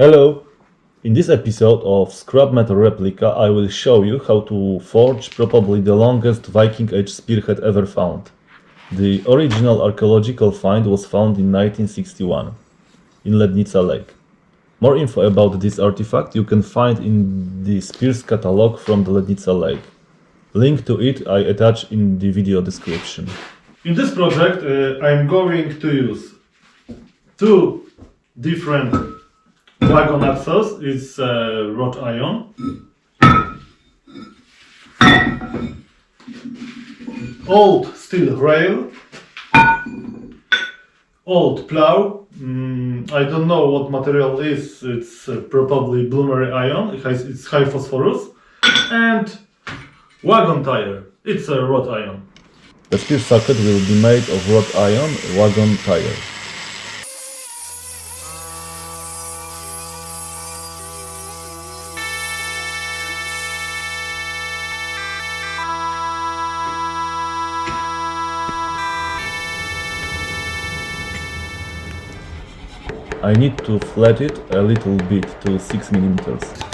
Hello! In this episode of Scrap Metal Replica I will show you how to forge probably the longest Viking Age spearhead ever found. The original archaeological find was found in 1961 in Lednica Lake. More info about this artifact you can find in the Spears catalog from the Lednica Lake. Link to it I attach in the video description. In this project I'm going to use two different wagon axles. It's wrought iron, old steel rail, old plow. I don't know what material is. It's probably bloomery iron. It's high phosphorus, and wagon tire. It's a wrought iron. The spear socket will be made of wrought iron wagon tire. I need to flat it a little bit to 6 mm.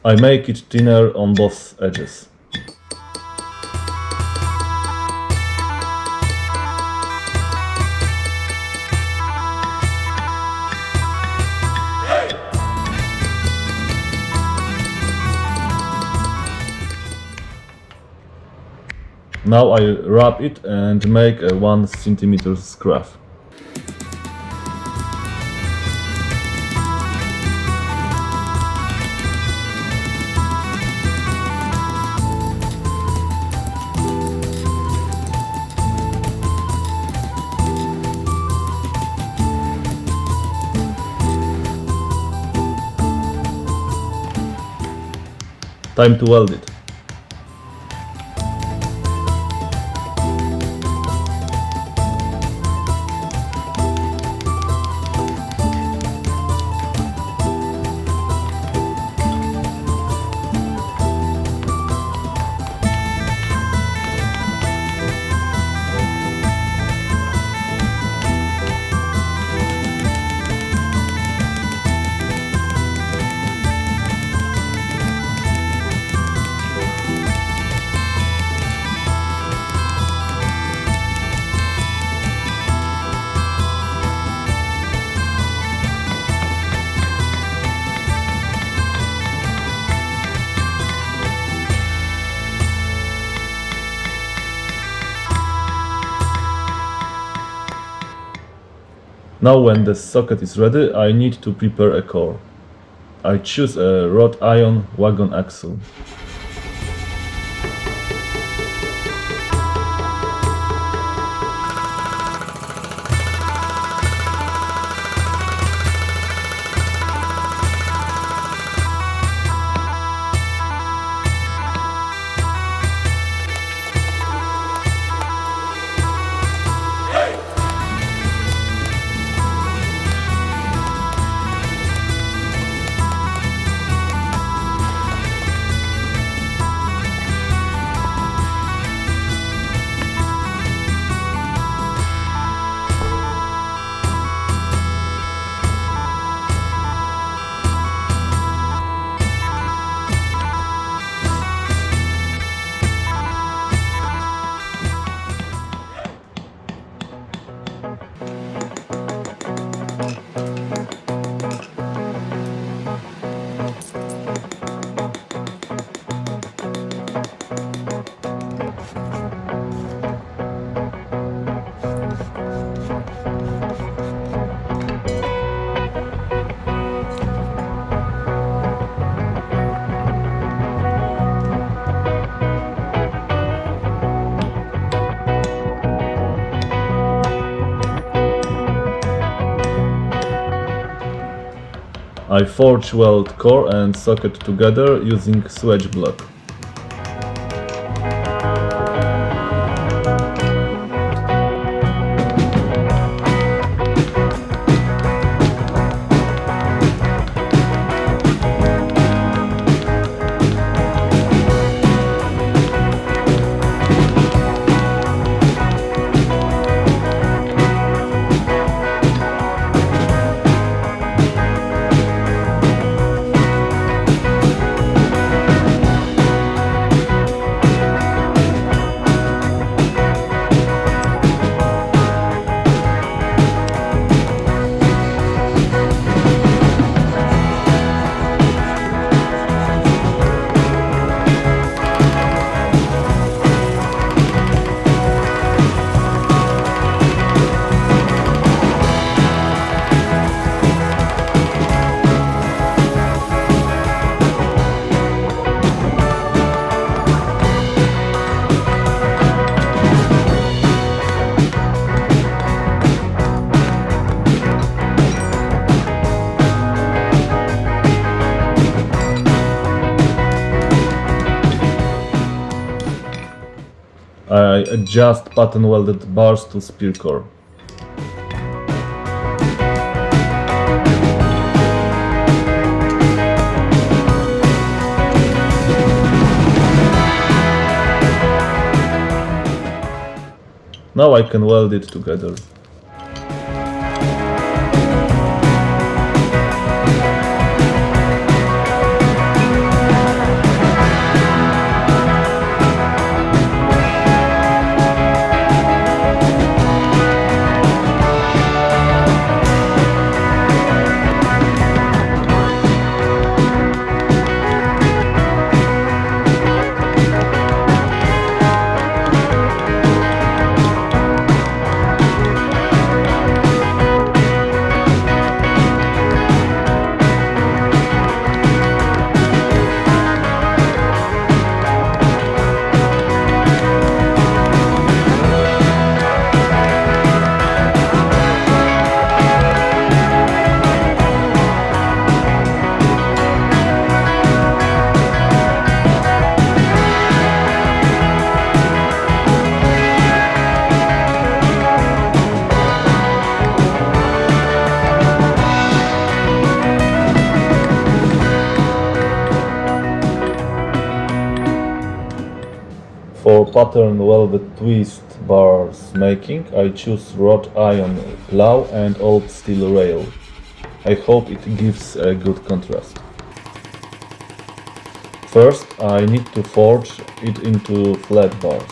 I make it thinner on both edges. Now I wrap it and make a 1 cm scarf. Time to weld it. Now when the socket is ready, I need to prepare a core. I choose a wrought iron wagon axle. I forge weld core and socket together using swedge block. I adjust pattern welded bars to spear core. Now I can weld it together. For pattern welded twist bars making, I choose wrought iron plow and old steel rail. I hope it gives a good contrast. First, I need to forge it into flat bars.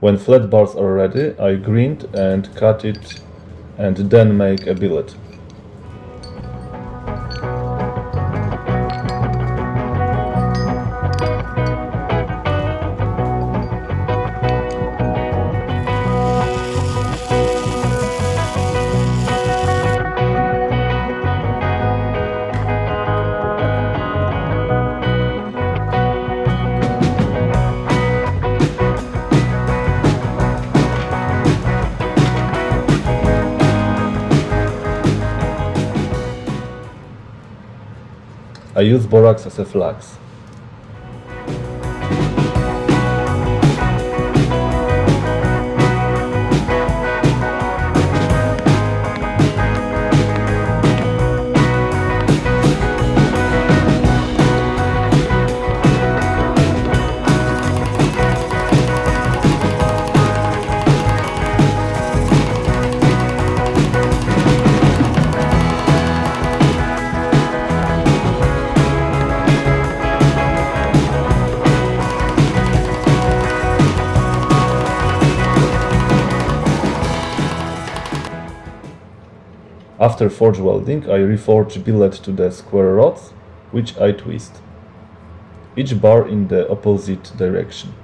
When flat bars are ready, I grind and cut it and then make a billet. I use borax as a flux. After forge welding, I reforge billet to the square rods, which I twist, each bar in the opposite direction.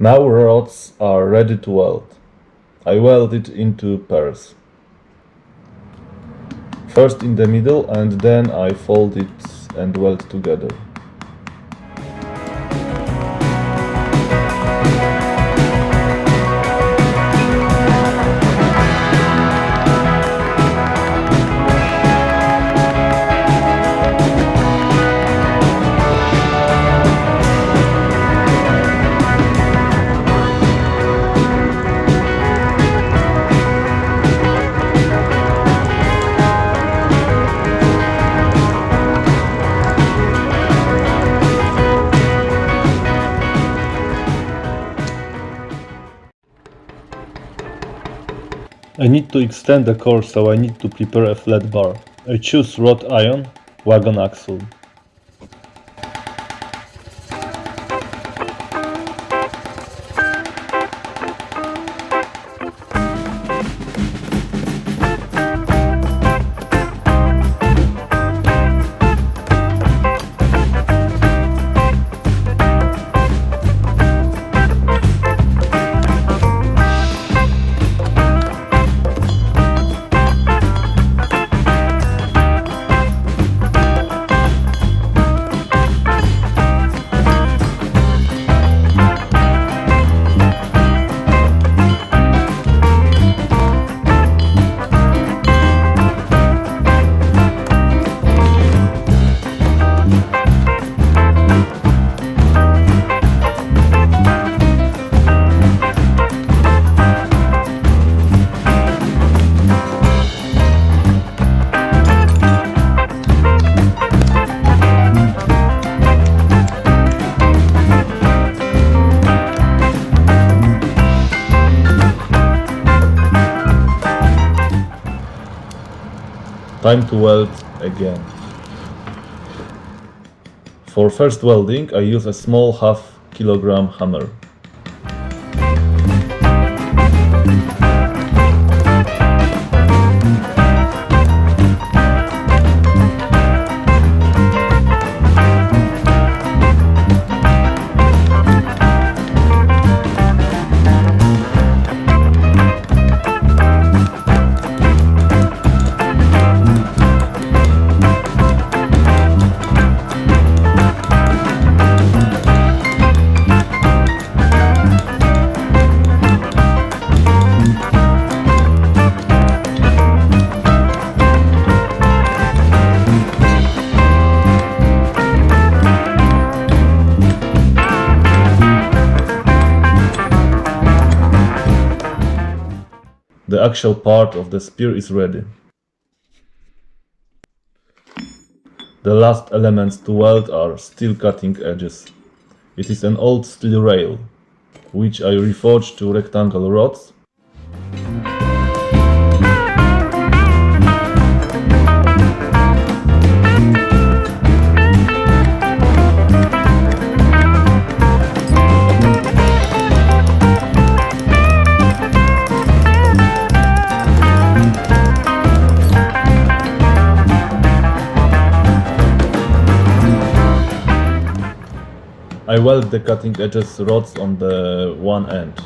Now rods are ready to weld. I weld it into pairs. First in the middle and then I fold it and weld together. I need to extend the core, so I need to prepare a flat bar. I choose wrought iron, wagon axle. Time to weld again. For first welding I use a small half-kilogram hammer. The actual part of the spear is ready. The last elements to weld are steel cutting edges. It is an old steel rail, which I reforged to rectangle rods. I weld the cutting edges rods on the one end.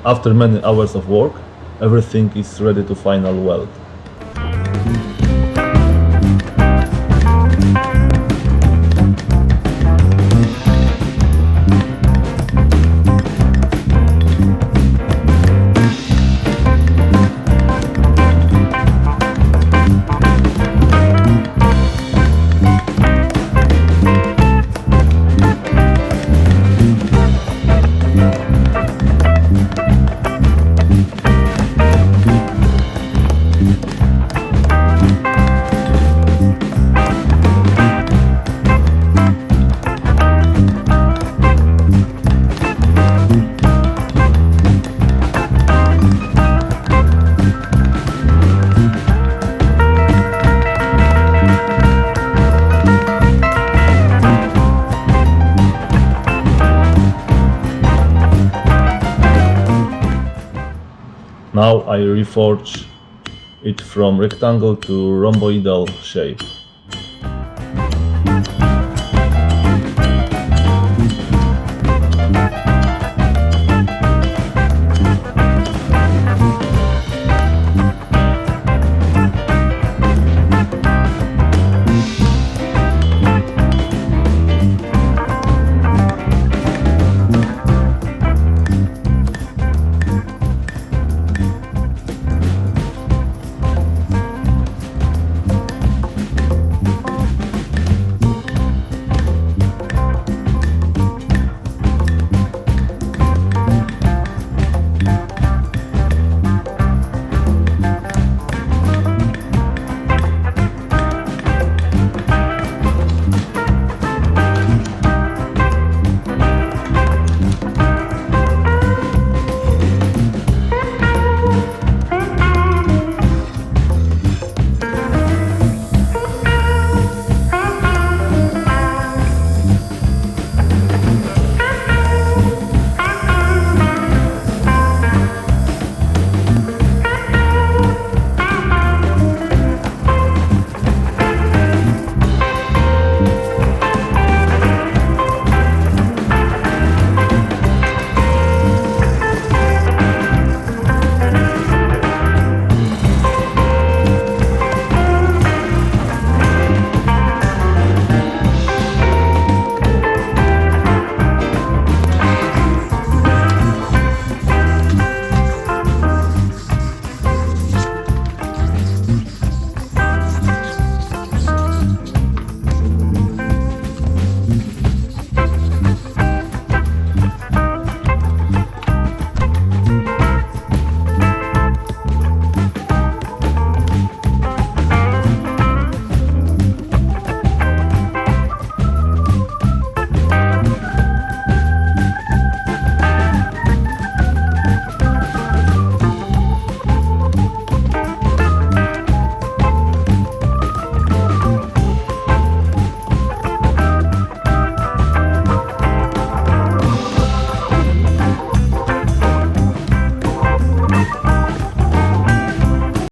After many hours of work, everything is ready to final weld. Now I reforge it from rectangle to rhomboidal shape.